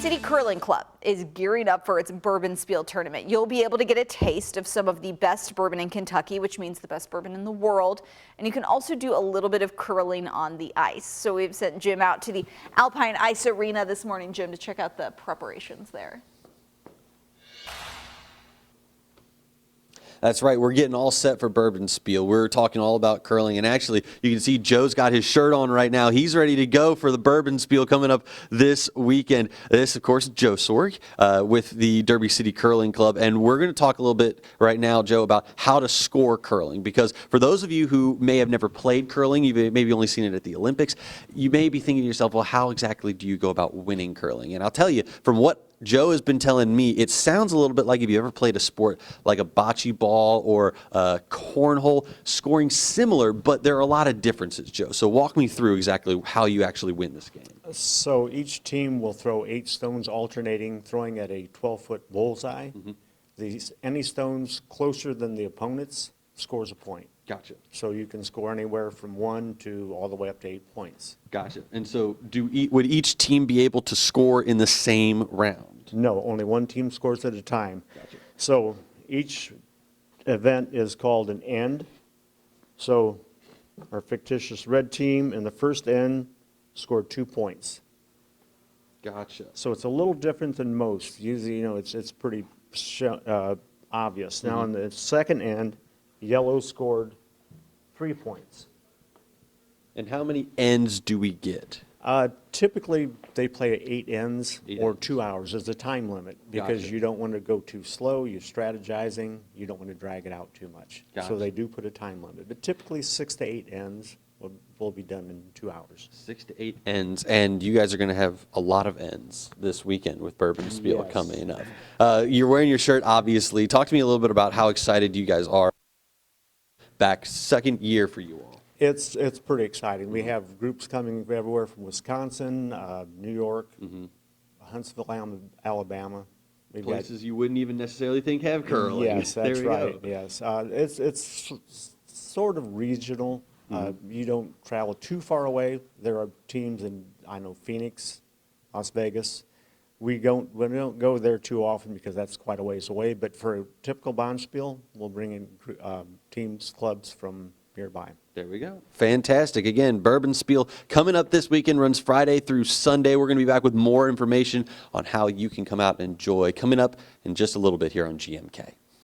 City Curling Club is gearing up for its BourbonSpiel tournament. You'll be able to get a taste of some of the best bourbon in Kentucky, which means the best bourbon in the world. And you can also do a little bit of curling on the ice. So we've sent Jim out to the Alpine Ice Arena this morning, Jim, to check out the preparations there. That's right. We're getting all set for BourbonSpiel. We're talking all about curling, and actually, you can see Joe's got his shirt on right now. He's ready to go for the BourbonSpiel coming up this weekend. This, of course, is Joe Sorg with the Derby City Curling Club, and we're going to talk a little bit right now, Joe, about how to score curling. Because for those of you who may have never played curling, you've maybe only seen it at the Olympics, you may be thinking to yourself, well, how exactly do you go about winning curling? And I'll tell you, from what Joe has been telling me, it sounds a little bit like if you ever played a sport like a bocce ball or cornhole, scoring similar, but there are a lot of differences, Joe. So walk me through exactly how you actually win this game. So each team will throw 8 stones alternating, throwing at a 12-foot bullseye. Any stones closer than the opponent's scores a point. Gotcha. So you can score anywhere from 1 to all the way up to 8 points. Gotcha. And so would each team be able to score in the same round? No, only one team scores at a time. Gotcha. So each event is called an end. So our fictitious red team in the first end scored 2 points. Gotcha. So it's a little different than most. Usually, it's pretty obvious. Now in the second end, yellow scored 3 points. And how many ends do we get? Typically, they play 8 ends or ends. 2 hours as a time limit because Gotcha. you don't want to go too slow, you're strategizing, you don't want to drag it out too much. Gotcha. So they do put a time limit. But typically 6 to 8 ends will be done in 2 hours. 6 to 8 ends, and you guys are going to have a lot of ends this weekend with BourbonSpiel Yes. coming up. You're wearing your shirt, obviously. Talk to me a little bit about how excited you guys are. Back second year for you all. It's pretty exciting. We have groups coming everywhere from Wisconsin, New York, Huntsville, Alabama. We've got Places you wouldn't even necessarily think have curling. Yes, that's There we right. go. Yes, it's sort of regional. You don't travel too far away. There are teams in Phoenix, Las Vegas. We don't go there too often because that's quite a ways away. But for a typical BourbonSpiel, we'll bring in teams, clubs from nearby. There we go. Fantastic. Again, BourbonSpiel coming up this weekend, runs Friday through Sunday. We're going to be back with more information on how you can come out and enjoy coming up in just a little bit here on GMK.